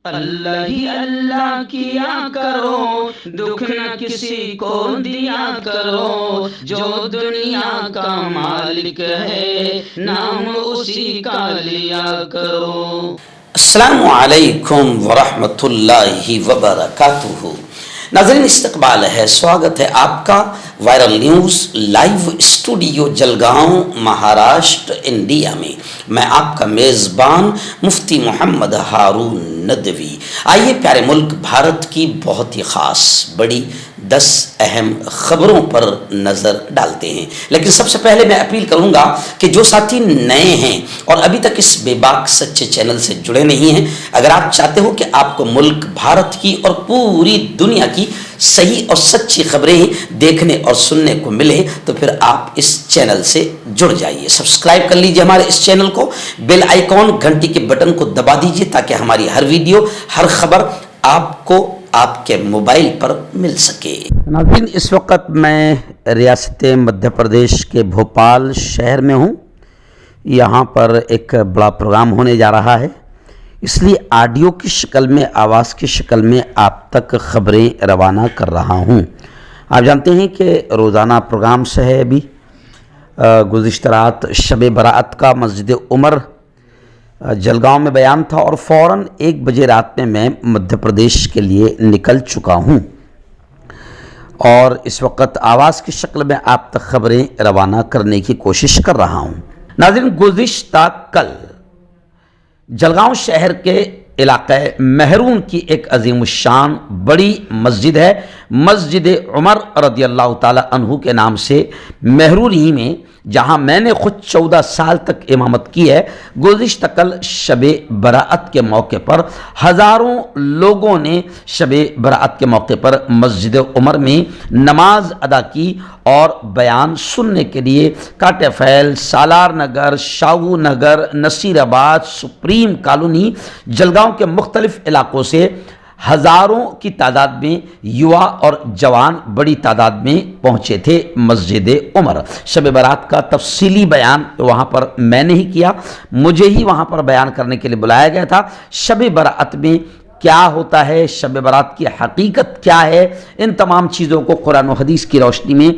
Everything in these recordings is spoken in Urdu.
اللہ ہی اللہ کیا کرو، دکھ نہ کسی کو دیا کرو، جو دنیا کا مالک ہے نام اسی کا لیا کرو۔ السلام علیکم ورحمۃ اللہ وبرکاتہ۔ ناظرین، استقبال ہے، سواگت ہے آپ کا viral news live studio Jalgaon Maharashtra India میں۔ میں آپ کا میزبان مفتی محمد ہارون ندوی۔ آئیے پیارے ملک بھارت کی بہت ہی خاص بڑی 10 اہم خبروں پر نظر ڈالتے ہیں، لیکن سب سے پہلے میں اپیل کروں گا کہ جو ساتھی نئے ہیں اور ابھی تک اس بے باک سچے چینل سے جڑے نہیں ہیں، اگر آپ چاہتے ہو کہ آپ کو ملک بھارت کی اور پوری دنیا کی صحیح اور سچی خبریں دیکھنے اور سننے کو ملے تو پھر آپ اس چینل سے جڑ جائیے۔ سبسکرائب کر لیجئے ہمارے اس چینل کو، بیل آئیکن گھنٹی کے بٹن کو دبا دیجئے تاکہ ہماری ہر ویڈیو ہر خبر آپ کو آپ کے موبائل پر مل سکے۔ ناظرین، اس وقت میں ریاست مدھیہ پردیش کے بھوپال شہر میں ہوں۔ یہاں پر ایک بڑا پروگرام ہونے جا رہا ہے، اس لیے آڈیو کی شکل میں، آواز کی شکل میں آپ تک خبریں روانہ کر رہا ہوں۔ آپ جانتے ہیں کہ روزانہ پروگرام سے ہے۔ ابھی گزشتہ رات شب برات کا مسجد عمر جلگاؤں میں بیان تھا اور فوراً 1 بجے رات میں مدھیہ پردیش کے لیے نکل چکا ہوں اور اس وقت آواز کی شکل میں آپ تک خبریں روانہ کرنے کی کوشش کر رہا ہوں۔ ناظرین، گزشتہ کل جلگاؤں شہر کے علاقہ مہرون کی ایک عظیم الشان بڑی مسجد ہے، مسجد عمر رضی اللہ تعالی عنہ کے نام سے مہرون ہی میں، جہاں میں نے خود 14 سال تک امامت کی ہے۔ گزشتہ کل شب برات کے موقع پر ہزاروں لوگوں نے شب برات کے موقع پر مسجد عمر میں نماز ادا کی اور بیان سننے کے لیے کاٹے فیل، سالار نگر، شاہو نگر، نصیر آباد، سپریم کالونی، جلگاؤں کے مختلف علاقوں سے ہزاروں کی تعداد میں یوا اور جوان بڑی تعداد میں پہنچے تھے مسجد عمر۔ شب برات کا تفصیلی بیان وہاں پر میں نے ہی کیا، مجھے ہی وہاں پر بیان کرنے کے لیے بلایا گیا تھا۔ شب برات میں کیا ہوتا ہے، شب برات کی حقیقت کیا ہے، ان تمام چیزوں کو قرآن و حدیث کی روشنی میں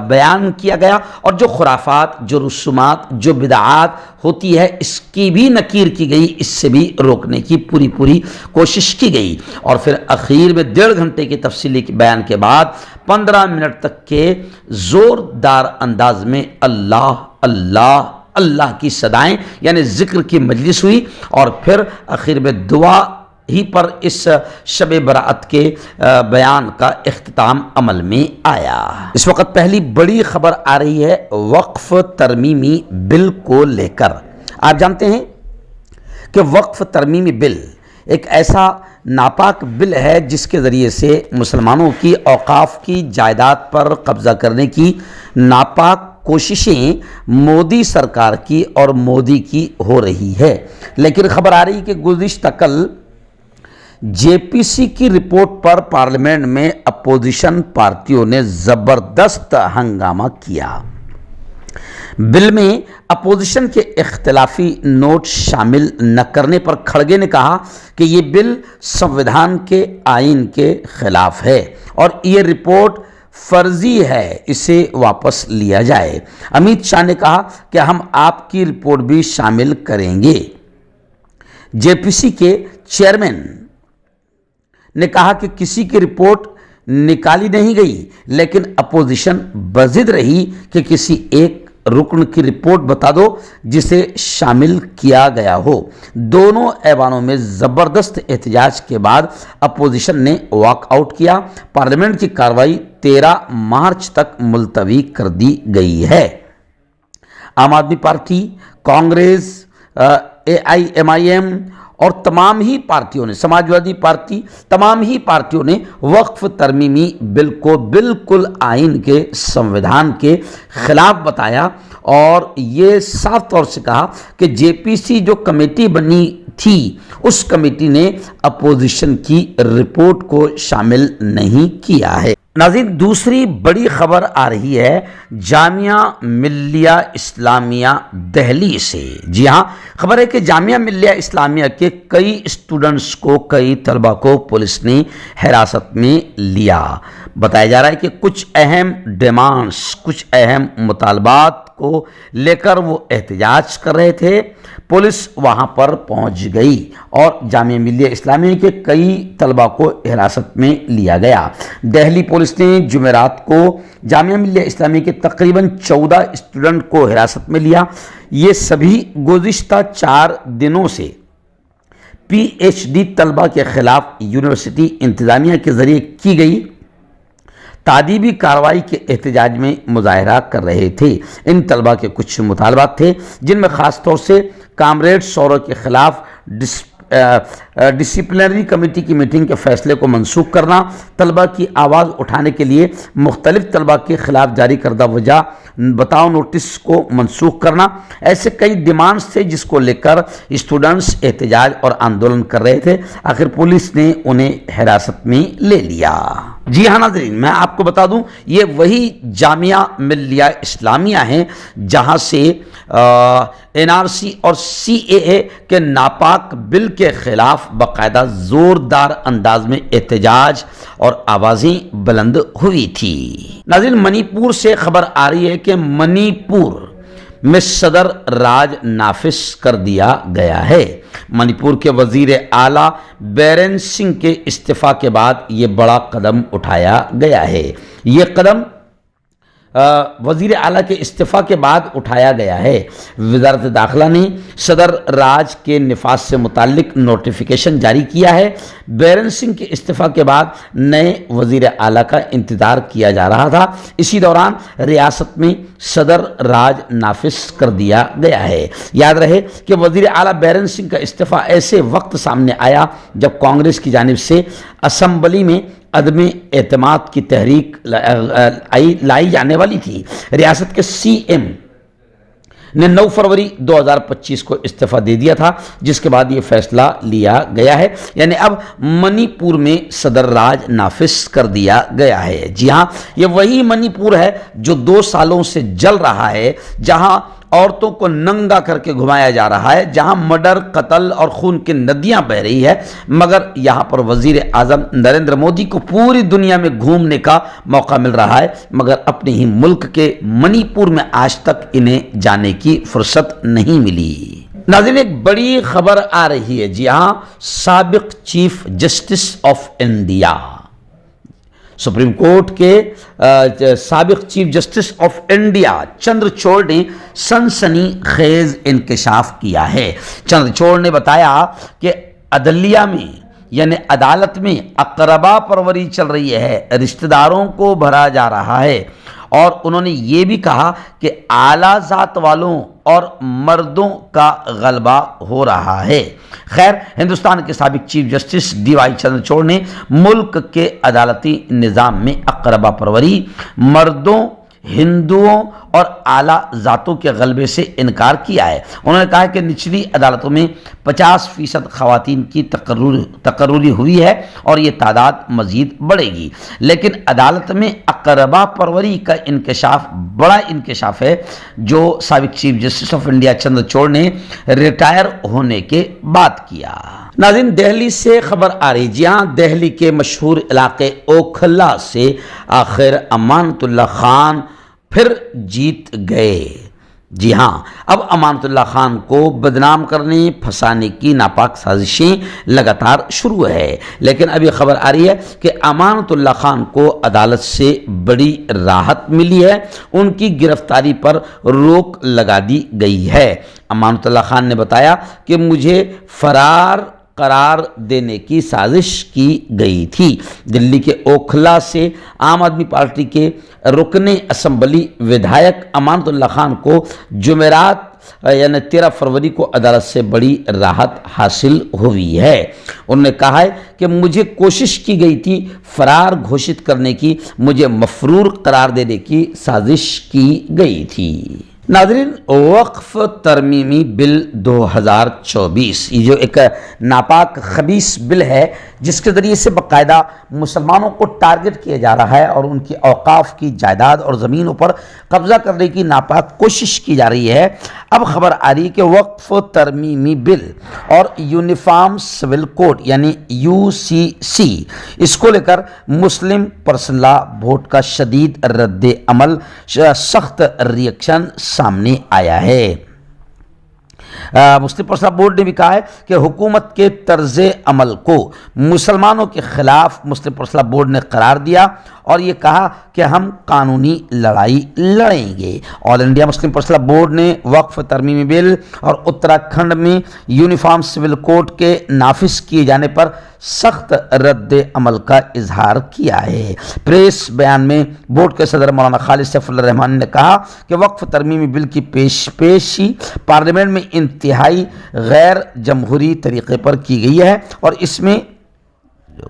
بیان کیا گیا، اور جو خرافات، جو رسومات، جو بدعات ہوتی ہے، اس کی بھی نکیر کی گئی، اس سے بھی روکنے کی پوری کوشش کی گئی۔ اور پھر اخیر میں 1.5 گھنٹے کی تفصیلی بیان کے بعد 15 منٹ تک کے زوردار انداز میں اللہ اللہ اللہ کی صدائیں یعنی ذکر کی مجلس ہوئی، اور پھر اخیر میں دعا ہی پر اس شب برات کے بیان کا اختتام عمل میں آیا۔ اس وقت پہلی بڑی خبر آ رہی ہے وقف ترمیمی بل کو لے کر۔ آپ جانتے ہیں کہ وقف ترمیمی بل ایک ایسا ناپاک بل ہے جس کے ذریعے سے مسلمانوں کی اوقاف کی جائیداد پر قبضہ کرنے کی ناپاک کوششیں مودی سرکار کی اور مودی کی ہو رہی ہے۔ لیکن خبر آ رہی کہ گزشتہ کل جے پی سی کی رپورٹ پر پارلیمنٹ میں اپوزیشن پارٹیوں نے زبردست ہنگامہ کیا۔ بل میں اپوزیشن کے اختلافی نوٹ شامل نہ کرنے پر کھڑگے نے کہا کہ یہ بل سنویدھان کے آئین کے خلاف ہے اور یہ رپورٹ فرضی ہے، اسے واپس لیا جائے۔ امیت شاہ نے کہا کہ ہم آپ کی رپورٹ بھی شامل کریں گے۔ جے پی سی کے چیئرمین نے کہا کہ کسی کی رپورٹ نکالی نہیں گئی، لیکن اپوزیشن بضد رہی کہ کسی ایک رکن کی رپورٹ بتا دو جسے شامل کیا گیا ہو۔ دونوں ایوانوں میں زبردست احتجاج کے بعد اپوزیشن نے واک آؤٹ کیا۔ پارلیمنٹ کی کارروائی 13 مارچ تک ملتوی کر دی گئی ہے۔ عام آدمی پارٹی، کانگریس، AIMIM اور تمام ہی پارٹیوں نے، سماجوادی پارٹی، تمام ہی پارٹیوں نے وقف ترمیمی بل کو بالکل آئین کے، سنویدھان کے خلاف بتایا اور یہ صاف طور سے کہا کہ جے پی سی جو کمیٹی بنی تھی اس کمیٹی نے اپوزیشن کی رپورٹ کو شامل نہیں کیا ہے۔ ناظرین دوسری بڑی خبر آ رہی ہے جامعہ ملیہ اسلامیہ دہلی سے۔ جی ہاں، خبر ہے کہ جامعہ ملیہ اسلامیہ کے کئی اسٹوڈنٹس کو، کئی طلبہ کو پولیس نے حراست میں لیا۔ بتایا جا رہا ہے کہ کچھ اہم ڈیمانڈز، کچھ اہم مطالبات کو لے کر وہ احتجاج کر رہے تھے۔ پولیس وہاں پر پہنچ گئی اور جامعہ ملیہ اسلامیہ کے کئی طلبہ کو حراست میں لیا گیا۔ دہلی پولیس نے جمعرات کو جامعہ ملیہ اسلامیہ کے تقریباً 14 اسٹوڈنٹ کو حراست میں لیا۔ یہ سبھی گزشتہ 4 دنوں سے پی ایچ ڈی طلبہ کے خلاف یونیورسٹی انتظامیہ کے ذریعے کی گئی تعدیبی کارروائی کے احتجاج میں مظاہرہ کر رہے تھے۔ ان طلبہ کے کچھ مطالبات تھے جن میں خاص طور سے کامریڈ سورو کے خلاف ڈسپلنری کمیٹی کی میٹنگ کے فیصلے کو منسوخ کرنا، طلبہ کی آواز اٹھانے کے لیے مختلف طلبہ کے خلاف جاری کردہ وجہ بتاؤ نوٹس کو منسوخ کرنا، ایسے کئی ڈیمانڈز تھے جس کو لے کر اسٹوڈنٹس احتجاج اور آندولن کر رہے تھے۔ آخر پولیس نے انہیں حراست میں لے لیا۔ جی ہاں ناظرین، میں آپ کو بتا دوں یہ وہی جامعہ ملیہ اسلامیہ ہیں جہاں سے این آر سی اور سی اے اے کے ناپاک بل کے خلاف باقاعدہ زوردار انداز میں احتجاج اور آوازیں بلند ہوئی تھی۔ ناظرین منی پور سے خبر آ رہی ہے کہ منی پور میں صدر راج نافذ کر دیا گیا ہے۔ منی پور کے وزیر اعلیٰ بیرن سنگھ کے استعفیٰ کے بعد یہ بڑا قدم اٹھایا گیا ہے۔ یہ قدم وزیر اعلیٰ کے استعفیٰ کے بعد اٹھایا گیا ہے۔ وزارت داخلہ نے صدر راج کے نفاذ سے متعلق نوٹیفیکیشن جاری کیا ہے۔ بیرن سنگھ کے استعفیٰ کے بعد نئے وزیر اعلیٰ کا انتظار کیا جا رہا تھا۔ اسی دوران ریاست میں صدر راج نافذ کر دیا گیا ہے۔ یاد رہے کہ وزیر اعلیٰ بیرن سنگھ کا استعفیٰ ایسے وقت سامنے آیا جب کانگریس کی جانب سے اسمبلی میں عدم اعتماد کی تحریک لائی جانے والی تھی۔ ریاست کے سی ایم نے 9 فروری 2025 کو استعفیٰ دے دیا تھا، جس کے بعد یہ فیصلہ لیا گیا ہے، یعنی اب منی پور میں صدر راج نافذ کر دیا گیا ہے۔ جی ہاں، یہ وہی منی پور ہے جو 2 سالوں سے جل رہا ہے، جہاں عورتوں کو ننگا کر کے گھمایا جا رہا ہے، جہاں مرڈر، قتل اور خون کی ندیاں بہہ رہی ہے، مگر یہاں پر وزیر اعظم نریندر مودی کو پوری دنیا میں گھومنے کا موقع مل رہا ہے، مگر اپنے ہی ملک کے منی پور میں آج تک انہیں جانے کی فرصت نہیں ملی۔ ناظرین ایک بڑی خبر آ رہی ہے، جی ہاں، سابق chief justice of India, supreme court کے سابق chief justice of India Chandrachud نے سنسنی خیز انکشاف کیا ہے۔ چندرچوڑ نے بتایا کہ عدلیہ میں یعنی عدالت میں اقربا پروری چل رہی ہے، رشتہ داروں کو بھرا جا رہا ہے، اور انہوں نے یہ بھی کہا کہ اعلیٰ ذات والوں اور مردوں کا غلبہ ہو رہا ہے۔ خیر، ہندوستان کے سابق chief justice D Y Chandrachud نے ملک کے عدالتی نظام میں اقربا پروری، مردوں، ہندوؤں اور اعلیٰ ذاتوں کے غلبے سے انکار کیا ہے۔ انہوں نے کہا کہ نچلی عدالتوں میں 50% خواتین کی تقرری ہوئی ہے اور یہ تعداد مزید بڑھے گی، لیکن عدالت میں اقربا پروری کا انکشاف بڑا انکشاف ہے جو سابق chief justice of India Chandrachud نے ریٹائر ہونے کے بعد کیا۔ ناظرین دہلی سے خبر آ رہی، جی ہاں، دہلی کے مشہور علاقے اوکھلا سے آخر امانت اللہ خان پھر جیت گئے۔ جی ہاں، اب امانت اللہ خان کو بدنام کرنے، پھنسانے کی ناپاک سازشیں لگاتار شروع ہے، لیکن اب یہ خبر آ رہی ہے کہ امانت اللہ خان کو عدالت سے بڑی راحت ملی ہے، ان کی گرفتاری پر روک لگا دی گئی ہے۔ امانت اللہ خان نے بتایا کہ مجھے فرار قرار دینے کی سازش کی گئی تھی۔ دلی کے اوکھلا سے عام آدمی پارٹی کے رکن اسمبلی ودھایک امانت اللہ خان کو جمعرات یعنی 13 فروری کو عدالت سے بڑی راحت حاصل ہوئی ہے۔ انہوں نے کہا ہے کہ مجھے کوشش کی گئی تھی فرار گھوشت کرنے کی، مجھے مفرور قرار دینے کی سازش کی گئی تھی۔ ناظرین، وقف ترمیمی بل 2024 یہ جو ایک ناپاک خبیث بل ہے جس کے ذریعے سے باقاعدہ مسلمانوں کو ٹارگٹ کیا جا رہا ہے اور ان کی اوقاف کی جائیداد اور زمینوں پر قبضہ کرنے کی ناپاک کوشش کی جا رہی ہے، اب خبر آ رہی ہے کہ وقف ترمیمی بل اور یونیفارم سول کوڈ یعنی UCC اس کو لے کر مسلم پرسنل لا بورڈ کا شدید رد عمل، سخت ریئیکشن سامنے آیا ہے۔ مسلم پرسنل لا بورڈ نے بھی کہا ہے کہ حکومت کے طرز عمل کو مسلمانوں کے خلاف مسلم پرسنل لا بورڈ نے قرار دیا اور یہ کہا کہ ہم قانونی لڑائی لڑیں گے۔ آل انڈیا مسلم پرسنل لا بورڈ نے وقف ترمیمی بل اور اتراکھنڈ میں یونیفارم سول کوڈ کے نافذ کیے جانے پر سخت رد عمل کا اظہار کیا ہے۔ پریس بیان میں بورڈ کے صدر مولانا خالد سیف اللہ الرحمن نے کہا کہ وقف ترمیمی بل کی پیشی پارلیمنٹ میں انتہائی غیر جمہوری طریقے پر کی گئی ہے اور اس میں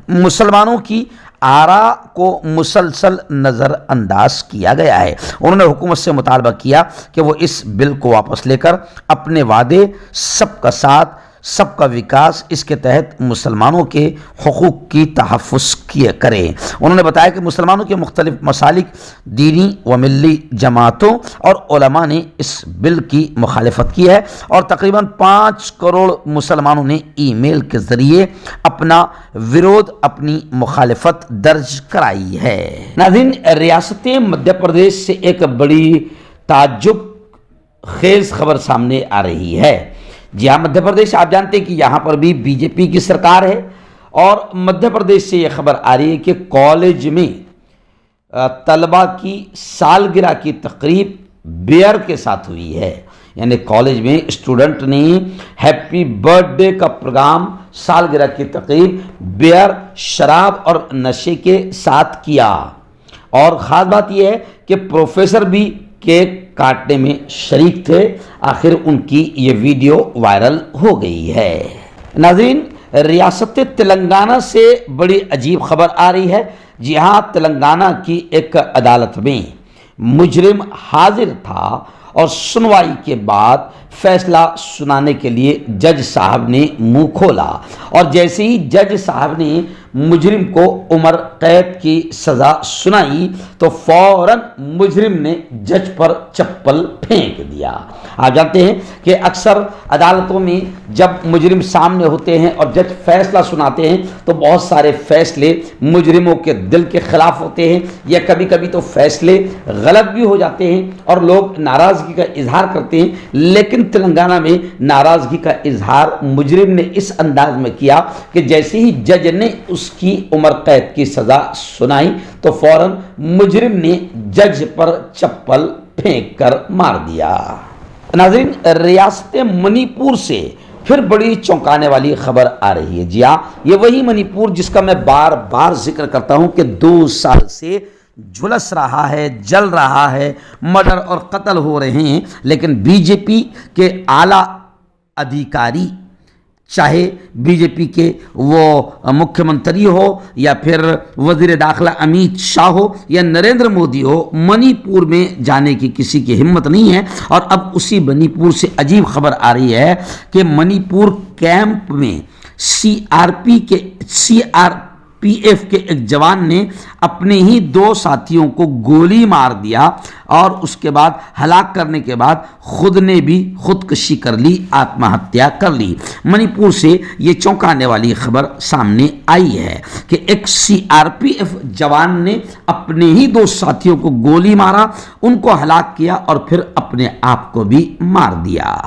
مسلمانوں کی آراء کو مسلسل نظر انداز کیا گیا ہے۔ انہوں نے حکومت سے مطالبہ کیا کہ وہ اس بل کو واپس لے کر اپنے وعدے سب کا ساتھ سب کا وکاس اس کے تحت مسلمانوں کے حقوق کی تحفظ کرے۔ انہوں نے بتایا کہ مسلمانوں کے مختلف مسالک، دینی و ملی جماعتوں اور علماء نے اس بل کی مخالفت کی ہے اور تقریباً 5 کروڑ مسلمانوں نے ای میل کے ذریعے اپنا ورود، اپنی مخالفت درج کرائی ہے۔ ناظرین، ریاست مدھیہ پردیش سے ایک بڑی تعجب خیز خبر سامنے آ رہی ہے۔ جی ہاں، مدھیہ پردیش آپ جانتے ہیں کہ یہاں پر بھی BJP کی سرکار ہے اور مدھیہ پردیش سے یہ خبر آ رہی ہے کہ کالج میں طلبہ کی سالگرہ کی تقریب بیئر کے ساتھ ہوئی ہے، یعنی کالج میں اسٹوڈنٹ نے ہیپی برتھ ڈے کا پروگرام، سالگرہ کی تقریب بیئر، شراب اور نشے کے ساتھ کیا اور خاص بات یہ ہے کہ پروفیسر بھی کیک کاٹنے میں شریک تھے۔ آخر ان کی یہ ویڈیو وائرل ہو گئی ہے۔ ناظرین، ریاست تلنگانہ سے بڑی عجیب خبر آ رہی ہے۔ جی ہاں، تلنگانہ کی ایک عدالت میں مجرم حاضر تھا اور سنوائی کے بعد فیصلہ سنانے کے لیے جج صاحب نے منہ کھولا اور جیسے ہی جج صاحب نے مجرم کو عمر قید کی سزا سنائی تو فوراً مجرم نے جج پر چپل پھینک دیا۔ آپ جانتے ہیں کہ اکثر عدالتوں میں جب مجرم سامنے ہوتے ہیں اور جج فیصلہ سناتے ہیں تو بہت سارے فیصلے مجرموں کے دل کے خلاف ہوتے ہیں یا کبھی کبھی تو فیصلے غلط بھی ہو جاتے ہیں اور لوگ ناراضگی کا اظہار کرتے ہیں، لیکن تلنگانہ میں ناراضگی کا اظہار مجرم نے اس انداز میں کیا کہ جیسے ہی جج نے اس کی عمر قید کی سزا سنائی تو فوراً مجرم نے جج پر چپل پھینک کر مار دیا۔ ناظرین، ریاست منی پور سے پھر بڑی چونکانے والی خبر آ رہی ہے۔ جی ہاں، یہ وہی منی پور جس کا میں بار بار ذکر کرتا ہوں کہ 2 سال سے جھلس رہا ہے، جل رہا ہے، مرڈر اور قتل ہو رہے ہیں، لیکن BJP کے اعلیٰ ادھیکاری، چاہے BJP کے وہ مکھیہ منتری ہو یا پھر وزیر داخلہ امیت شاہ ہو یا نریندر مودی ہو، منی پور میں جانے کی کسی کی ہمت نہیں ہے۔ اور اب اسی منی پور سے عجیب خبر آ رہی ہے کہ منی پور کیمپ میں CRPF کے ایک جوان نے اپنے ہی 2 ساتھیوں کو گولی مار دیا اور اس کے بعد ہلاک کرنے کے بعد خود نے بھی خودکشی کر لی، آتم ہتیا کر لی۔ منی پور سے یہ چونکانے والی خبر سامنے آئی ہے کہ ایک CRPF جوان نے اپنے ہی 2 ساتھیوں کو گولی مارا، ان کو ہلاک کیا اور پھر اپنے آپ کو بھی مار دیا۔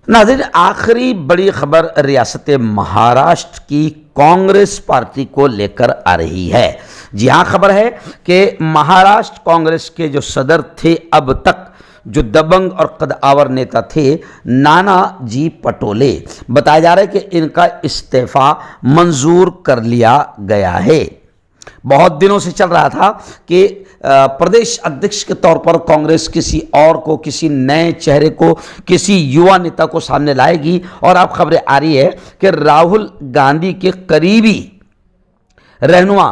ناظرین، آخری بڑی خبر ریاست مہاراشٹر کی کانگریس پارٹی کو لے کر آ رہی ہے۔ جی ہاں، خبر ہے کہ مہاراشٹر کانگریس کے جو صدر تھے اب تک، جو دبنگ اور قدآور نیتا تھے، نانا جی پٹولے، بتایا جا رہا ہے کہ ان کا استعفیٰ منظور کر لیا گیا ہے۔ بہت دنوں سے چل رہا تھا کہ پردیش ادھیکش کے طور پر کانگریس کسی اور کو، کسی نئے چہرے کو، کسی یووا نیتا کو سامنے لائے گی، اور اب خبریں آ رہی ہے کہ راہل گاندھی کے قریبی رہنما